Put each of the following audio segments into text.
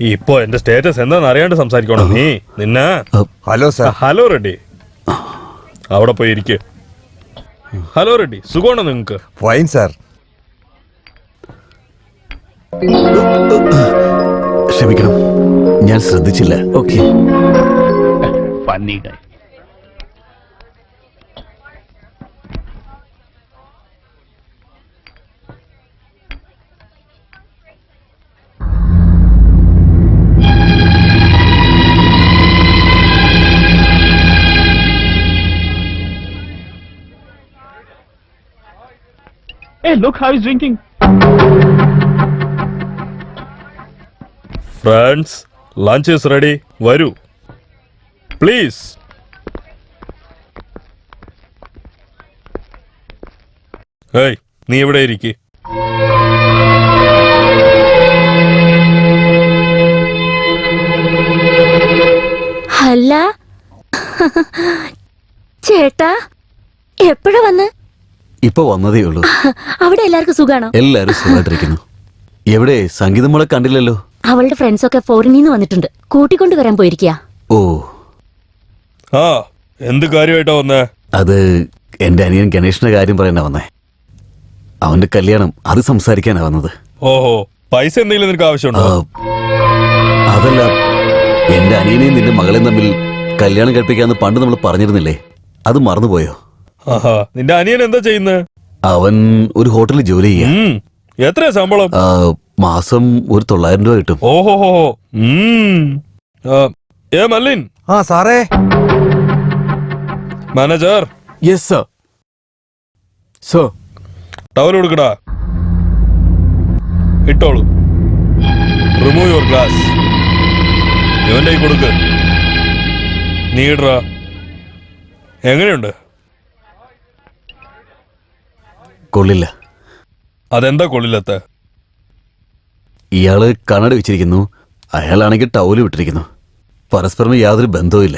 ഇപ്പൊ എന്റെ സ്റ്റേറ്റസ് എന്താന്ന് അറിയാണ്ട് സംസാരിക്കണോ നീ? നിന്നെ ഹലോ സാർ. ഹലോ റെഡ്ഡി, അവിടെ പോയി ഇരിക്ക്. ഹലോ റെഡ്ഡി, സുഖമാണോ നിങ്ങക്ക്? Fine sir. ക്ഷമിക്കണം, ഞാൻ ശ്രദ്ധിച്ചില്ല. Okay. Hey, look how he's drinking. Friends, lunch is ready. വരൂ പ്ലീസ്. ഏയ്, നീ ഇവിടെ ഇരിക്ക്. അല്ല ചേട്ടാ, എപ്പോഴാ വന്ന്? ഇപ്പൊ വന്നതേ ഉള്ളൂ. അവിടെ എല്ലാവർക്കും സുഖാണോ? എല്ലാരും സുഖമായിട്ടിരിക്കുന്നു. എവിടെ സംഗീതം മോളെ കണ്ടില്ലല്ലോ? അവളുടെ ഫ്രണ്ട്സ് ഒക്കെ ഫോറിനിൽ നിന്ന് വന്നിട്ടുണ്ട്, കൂട്ടിക്കൊണ്ട് വരാൻ പോയിരിക്കുക. ഓ, ആ, എന്ത് കാര്യമായിട്ടാ വന്നേ? അത് എന്റെ അനിയൻ ഗണേഷിന്റെ കാര്യം പറയാനാ വന്നേ. അവന്റെ കല്യാണം, അത് സംസാരിക്കാനാ വന്നത്. ഓഹോ, പൈസ എന്തെങ്കിലും നിനക്ക് ആവശ്യമുണ്ടോ? അതല്ല, എന്റെ അനിയനെയും നിന്റെ മകളെയും തമ്മിൽ കല്യാണം കഴിപ്പിക്കാന്ന് പണ്ട് നമ്മൾ പറഞ്ഞിരുന്നില്ലേ? അത് മറന്നുപോയോ? ആഹാ, നിന്റെ അനിയൻ എന്താ ചെയ്യുന്നത്? അവൻ ഒരു ഹോട്ടലിൽ ജോലി ചെയ്യാ. എത്രയാ ശമ്പളം? മാസം ഒരു 900 രൂപ കിട്ടും. ഓഹോ. ഏ മല്ലിൻ. ആ സാറേ. Manager. Yes sir. Sir, towel കൊടുക്കടാ. ഇട്ടോളൂ. Remove your glass. ഇവന്റെ കൊടുക്ക്. നീ ഇടറാ. എങ്ങനെയുണ്ട്? കൊള്ളില്ല. അതെന്താ കൊള്ളില്ലത്തെ? ഇയാള് കണ്ണട വെച്ചിരിക്കുന്നു, അയാളാണെങ്കിൽ ടൗല് വിട്ടിരിക്കുന്നു. പരസ്പരം യാതൊരു ബന്ധവും ഇല്ല.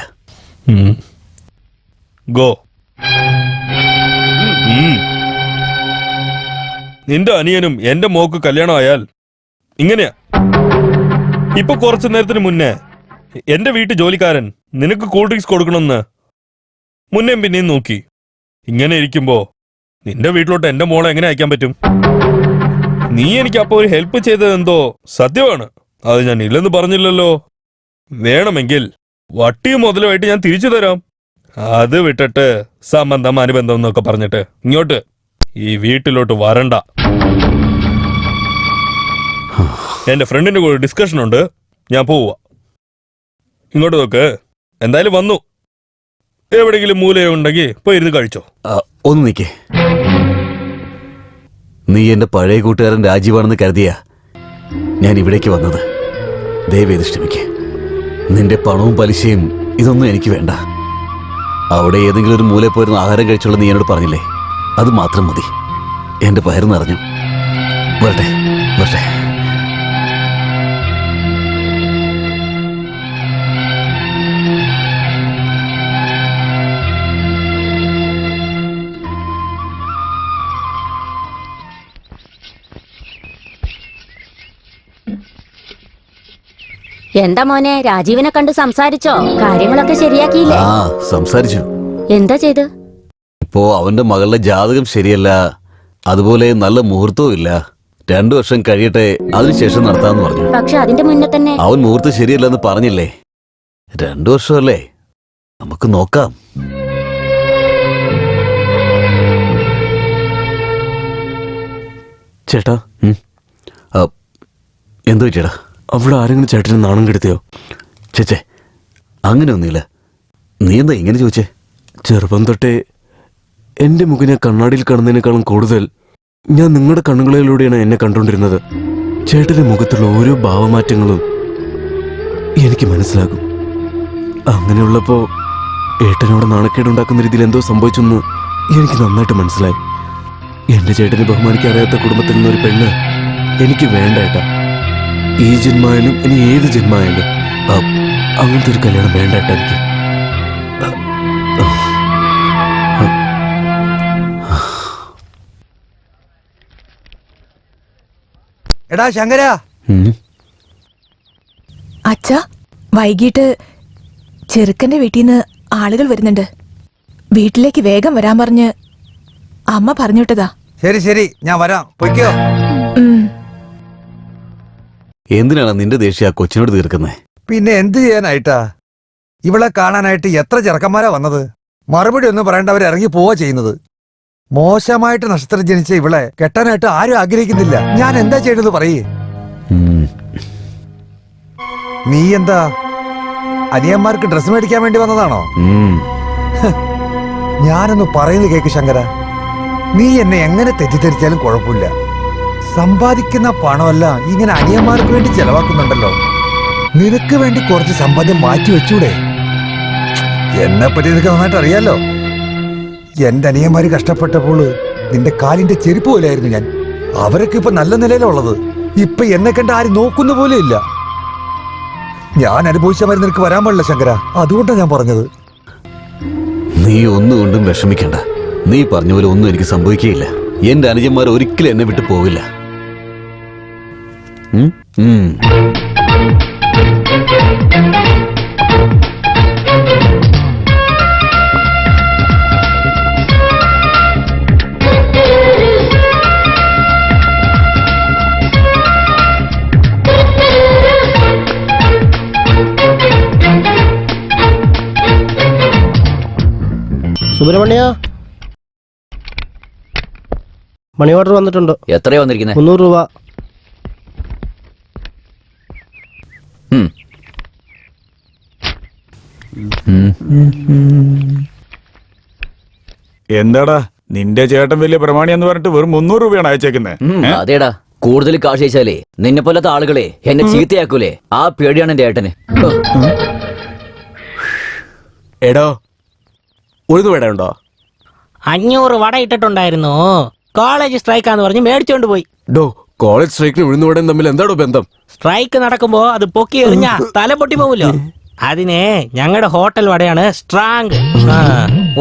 ഗോ. നിന്റെ അനിയനും എന്റെ മോക്ക് കല്യാണം ആയാൽ ഇങ്ങനെയാ. ഇപ്പൊ കുറച്ചു നേരത്തിന് മുന്നേ എന്റെ വീട്ടു ജോലിക്കാരൻ നിനക്ക് കൂൾ ഡ്രിങ്ക്സ് കൊടുക്കണമെന്ന് മുന്നേം പിന്നെയും നോക്കി. ഇങ്ങനെ ഇരിക്കുമ്പോ നിന്റെ വീട്ടിലോട്ട് എന്റെ മോളെ എങ്ങനെ അയക്കാൻ പറ്റും? നീ എനിക്ക് അപ്പൊ ഒരു ഹെൽപ്പ് ചെയ്തത് എന്തോ സത്യമാണ്. അത് ഞാൻ ഇല്ലെന്ന് പറഞ്ഞില്ലല്ലോ. വേണമെങ്കിൽ വട്ടിയും മുതലുമായിട്ട് ഞാൻ തിരിച്ചു തരാം. അത് വിട്ടിട്ട് സംബന്ധം അനുബന്ധം എന്നൊക്കെ പറഞ്ഞിട്ട് ഇങ്ങോട്ട് ഈ വീട്ടിലോട്ട് വരണ്ട. എന്റെ ഫ്രണ്ടിന്റെ കൂടെ ഡിസ്കഷൻ ഉണ്ട്, ഞാൻ പോവാ. ഇങ്ങോട്ട് നോക്ക്. എന്തായാലും വന്നു. എവിടെയെങ്കിലും മൂലയുണ്ടെങ്കിൽ പോയി ഇരുന്ന് കഴിച്ചോ. ഒന്ന് നിൽക്കേ. നീ എന്റെ പഴയ കൂട്ടുകാരൻ രാജീവാണെന്ന് കരുതിയാ ഞാൻ ഇവിടേക്ക് വന്നത്. ദയവേത് ക്ഷമിക്കേ. നിന്റെ പണവും പലിശയും ഇതൊന്നും എനിക്ക് വേണ്ട. അവിടെ ഏതെങ്കിലും ഒരു മൂലയിൽ പോയിരുന്ന ആഹാരം കഴിച്ചുള്ള നീ എന്നോട് പറഞ്ഞില്ലേ, അത് മാത്രം മതി. എന്റെ പയർ നിറഞ്ഞു. വരട്ടെ വരട്ടെ. എന്താ മോനെ, രാജീവിനെ കണ്ട് സംസാരിച്ചോ? കാര്യങ്ങളൊക്കെ ശരിയാക്കിയില്ലേ? ആ, സംസാരിച്ചു. എന്താ ചെയ്ത്? ഇപ്പോ അവന്റെ മകളുടെ ജാതകം ശരിയല്ല, അതുപോലെ നല്ല മുഹൂർത്തവും ഇല്ല. 2 വർഷം കഴിയട്ടെ, അതിനുശേഷം നടത്താന്ന് പറഞ്ഞു. പക്ഷെ അതിന്റെ മുന്നേ തന്നെ അവൻ മുഹൂർത്തം ശരിയല്ലെന്ന് പറഞ്ഞില്ലേ? 2 വർഷമല്ലേ, നമുക്ക് നോക്കാം. ചേട്ടാ. എന്തോ ചേട്ടാ? അവിടെ ആരെങ്കിലും ചേട്ടന് നാണം കെടുത്തിയോ? ചേച്ചേ, അങ്ങനെയൊന്നുമില്ല. നീ എന്താ ഇങ്ങനെ ചോദിച്ചേ? ചെറുപ്പം തൊട്ടേ എൻ്റെ മുഖിനെ കണ്ണാടിയിൽ കാണുന്നതിനേക്കാളും കൂടുതൽ ഞാൻ നിങ്ങളുടെ കണ്ണുകളിലൂടെയാണ് എന്നെ കണ്ടുകൊണ്ടിരുന്നത്. ചേട്ടൻ്റെ മുഖത്തുള്ള ഓരോ ഭാവമാറ്റങ്ങളും എനിക്ക് മനസ്സിലാകും. അങ്ങനെയുള്ളപ്പോൾ ഏട്ടനോട് നാണക്കേടുണ്ടാക്കുന്ന രീതിയിൽ എന്തോ സംഭവിച്ചെന്ന് എനിക്ക് നന്നായിട്ട് മനസ്സിലായി. എൻ്റെ ചേട്ടനെ ബഹുമാനിക്കാൻ അറിയാത്ത കുടുംബത്തിൽ നിന്നൊരു പെണ്ണ് എനിക്ക് വേണ്ട ഏട്ടാ. ഈ ജന്മായാലും ഇനി ഏത് ജന്മായാലും അങ്ങനത്തെ ഒരു കല്യാണം വേണ്ട ഏട്ടാ എനിക്ക്. എടാ ശങ്കര, അച്ഛാ, വൈകിട്ട് ചെറുക്കന്റെ വീട്ടിൽ നിന്ന് ആളുകൾ വരുന്നുണ്ട്. വീട്ടിലേക്ക് വേഗം വരാൻ പറഞ്ഞ് അമ്മ പറഞ്ഞുവിട്ടതാ. ശരി ശരി, ഞാൻ വരാം. പൊയ്ക്കോ. എന്തിനാണ് നിന്റെ ദേഷ്യം ആ കൊച്ചിനോട് തീർക്കുന്നത്? പിന്നെ എന്ത് ചെയ്യാനായിട്ടാ? ഇവളെ കാണാനായിട്ട് എത്ര ചെറുക്കന്മാരാ വന്നത്. മറുപടി ഒന്നും പറയേണ്ടവർ ഇറങ്ങി പോവാ ചെയ്യുന്നത്. മോശമായിട്ട് നക്ഷത്രം ജനിച്ച ഇവളെ കെട്ടാനായിട്ട് ആരും ആഗ്രഹിക്കുന്നില്ല. ഞാൻ എന്താ ചെയ്യണത് പറയേ? നീ എന്താ അനിയന്മാർക്ക് ഡ്രസ് മേടിക്കാൻ വേണ്ടി വന്നതാണോ? ഞാനൊന്ന് പറയുന്നത് കേക്ക് ശങ്കര. നീ എന്നെ എങ്ങനെ തെറ്റിദ്ധരിച്ചാലും കുഴപ്പമില്ല. സമ്പാദിക്കുന്ന പണമല്ല ഇങ്ങനെ അനിയന്മാർക്ക് വേണ്ടി ചെലവാക്കുന്നുണ്ടല്ലോ. നിനക്ക് വേണ്ടി കുറച്ച് സമ്പാദ്യം മാറ്റി വെച്ചൂടെ? എന്നെ പറ്റി നിനക്ക് നന്നായിട്ട് അറിയാലോ. എന്റെ അനിയന്മാര് കഷ്ടപ്പെട്ടപ്പോൾ നിന്റെ കാലിന്റെ ചെരുപ്പ് പോലെയായിരുന്നു ഞാൻ. അവരൊക്കെ ഇപ്പൊ നല്ല നിലയിലുള്ളത്. ഇപ്പൊ എന്നെ കണ്ട് ആരും നോക്കുന്ന പോലെ ഇല്ല. ഞാൻ അനുഭവിച്ച മാതിരി നിനക്ക് വരാൻ പാടില്ല ശങ്കര. അതുകൊണ്ടാണ് ഞാൻ പറഞ്ഞത്. നീ ഒന്നുകൊണ്ടും വിഷമിക്കണ്ട. നീ പറഞ്ഞ പോലെ ഒന്നും എനിക്ക് സംഭവിക്കുകയില്ല. എന്റെ അനുജന്മാർ ഒരിക്കലും എന്നെ വിട്ടു പോവില്ല. സുബ്രഹ്മണ്യ, മണി ഓർഡർ വന്നിട്ടുണ്ട്. എത്രയാ വന്നിരിക്കുന്നത്? 300 രൂപ. എന്താടാ നിന്റെ ചേട്ടൻ വലിയ പ്രമാണി എന്ന് പറഞ്ഞിട്ട് വെറും 300 രൂപയാണ് അയച്ചേക്കുന്നത്? അതേടാ, കൂടുതൽ കാശ് അയച്ചാലേ നിന്നെ പോലത്തെ ആളുകളെ എന്നെ ചീത്തയാക്കൂലേ, ആ പേടിയാണ് എന്റെ ഏട്ടന്. എടോ, ഉഴുന്നു വട ഉണ്ടോ? 500 വട ഇട്ടിട്ടുണ്ടായിരുന്നു. കോളേജ് സ്ട്രൈക്കാന്ന് പറഞ്ഞ് മേടിച്ചോണ്ട് പോയി. ഡോ, കോളേജ് സ്ട്രൈക്കിന് ഉഴുന്നുവടയും തമ്മിൽ എന്താണോ ബന്ധം? സ്ട്രൈക്ക് നടക്കുമ്പോ അത് പൊക്കി എറിഞ്ഞ തല പൊട്ടി പോവല്ലോ. അതിനെ ഞങ്ങളുടെ ഹോട്ടൽ വടയാണ് സ്ട്രാങ്.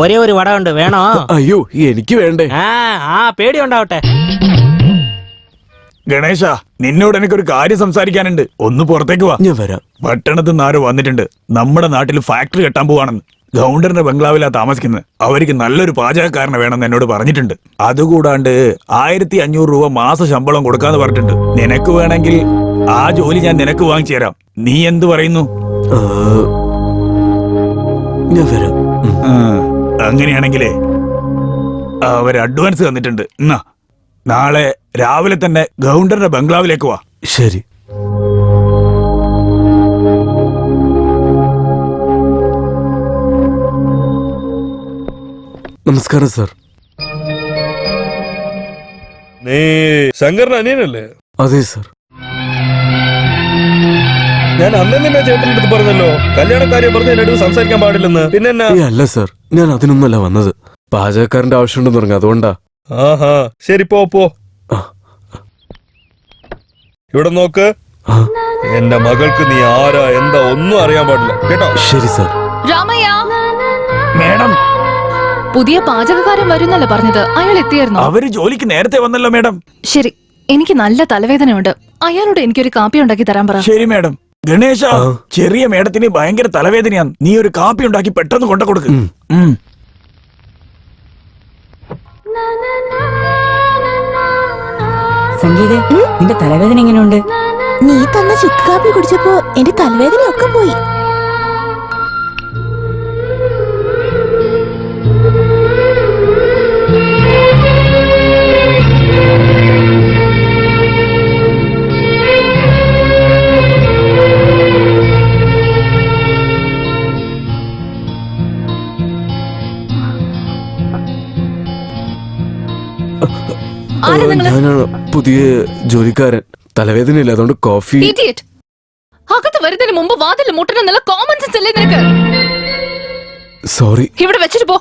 ഒരേ ഒരു വട ഉണ്ട്, വേണോ? അയ്യോ, എനിക്ക് വേണ്ടേ. ആ പേടി ഉണ്ടാവട്ടെ. ഗണേശ, നിന്നോട് എനിക്കൊരു കാര്യം സംസാരിക്കാനുണ്ട്. ഒന്ന് പുറത്തേക്ക് വാ. ഞാൻ വരാം. പട്ടണത്തിൽ നിന്ന് ആരോ വന്നിട്ടുണ്ട്. നമ്മുടെ നാട്ടിൽ ഫാക്ടറി കെട്ടാൻ പോവാണെന്ന്. ഗൗണ്ടറിന്റെ ബംഗ്ലാവിലാ താമസിക്കുന്നത്. അവർക്ക് നല്ലൊരു പാചകക്കാരനെ വേണമെന്ന് എന്നോട് പറഞ്ഞിട്ടുണ്ട്. അതുകൂടാണ്ട് 1500 രൂപ മാസ ശമ്പളം കൊടുക്കാന്ന് പറഞ്ഞിട്ടുണ്ട്. നിനക്ക് വേണമെങ്കിൽ ആ ജോലി ഞാൻ നിനക്ക് വാങ്ങിച്ചു തരാം. നീ എന്ത് പറയുന്നു? ഞാൻ വരാം. അങ്ങനെയാണെങ്കിലേ അവർ അഡ്വാൻസ് തന്നിട്ടുണ്ട്. എന്നാ നാളെ രാവിലെ തന്നെ ഗൗണ്ടറിന്റെ ബംഗ്ലാവിലേക്ക് വാ. ശരി. നമസ്കാരം സാർ. നീ ശങ്കറിന്റെ അനിയനല്ലേ? അതെ സാർ. ഞാൻ അന്ന് നിന്നെ ചേട്ടൻ്റെ അടുത്ത് പറഞ്ഞല്ലോ, കല്യാണക്കാര്യം പറഞ്ഞ് എന്റെ അടുത്ത് സംസാരിക്കാൻ പാടില്ലെന്ന്. പിന്നെ എന്നാ? അല്ല സാർ, ഞാൻ അതിനൊന്നല്ല വന്നത്. പാചകക്കാരന്റെ ആവശ്യമുണ്ടെന്ന് പറഞ്ഞു, അതുകൊണ്ടാ. ആഹാ, ശരി, പോ. ഇവിടെ നോക്ക്, എന്റെ മകൾക്ക് നീ ആരാ എന്താ ഒന്നും അറിയാൻ പാടില്ല, കേട്ടോ? ശരി സാർ. രാമയ്യ, മേഡം, പുതിയ പാചകക്കാരൻ വരുന്നല്ലോ പറഞ്ഞത്. അയാൾ എത്തിയായിരുന്നു? അവര് ജോലിക്ക് നേരത്തെ വന്നല്ലോ മേഡം. ശരി, എനിക്ക് നല്ല തലവേദനയുണ്ട്. അയാളോട് എനിക്കൊരു കാപ്പി ഉണ്ടാക്കി തരാൻ പറ. ശരി മേഡം. ഗണേശ, ചെറിയ മേഡത്തിന് ഭയങ്കര തലവേദനയാണ്. നീ ഒരു കാപ്പി ഉണ്ടാക്കി പെട്ടെന്ന് കൊണ്ട കൊടുക്ക്. സംഗീത, നിന്റെ തലവേദന എങ്ങനെയുണ്ട്? നീ തന്ന ചുക്ക് കാപ്പി കുടിച്ചപ്പോ എന്റെ തലവേദനയൊക്കെ പോയി. ഞാനാണ് പുതിയ ജോലിക്കാരൻ. തലവേദനയില്ല, അതുകൊണ്ട് കോഫി. അകത്ത് വരുന്നതിന് മുമ്പ് വാതിൽ മുട്ടണം എന്നുള്ള കോമൺ സെൻസ് അല്ലേ നിനക്ക്? സോറി. ഇവിടെ വെച്ചിട്ട് പോ.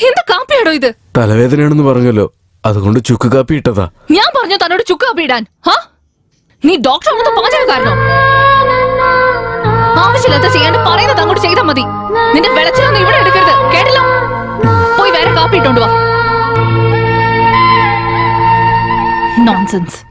എന്താ കാപ്പിയാടോ ഇത്? തലവേദനയാണെന്ന് പറഞ്ഞല്ലോ, അതുകൊണ്ട് ചുക്ക് കാപ്പി ഇട്ടതാ. ഞാൻ പറഞ്ഞു തന്നോട് ചുക്ക് കാപ്പി ഇടാൻ. നീ ഡോക്ടർ ആണെന്ന് പാചകക്കാരനോ? ആവശ്യമില്ലാത്ത ചെയ്യാണ്ട് പറയുന്നത് അങ്ങോട്ട് ചെയ്താൽ മതി. നിന്റെ വെളച്ചിലൊന്നും ഇവിടെ എടുക്കരുത്, കേട്ടല്ലോ? നോൺസെൻസ്.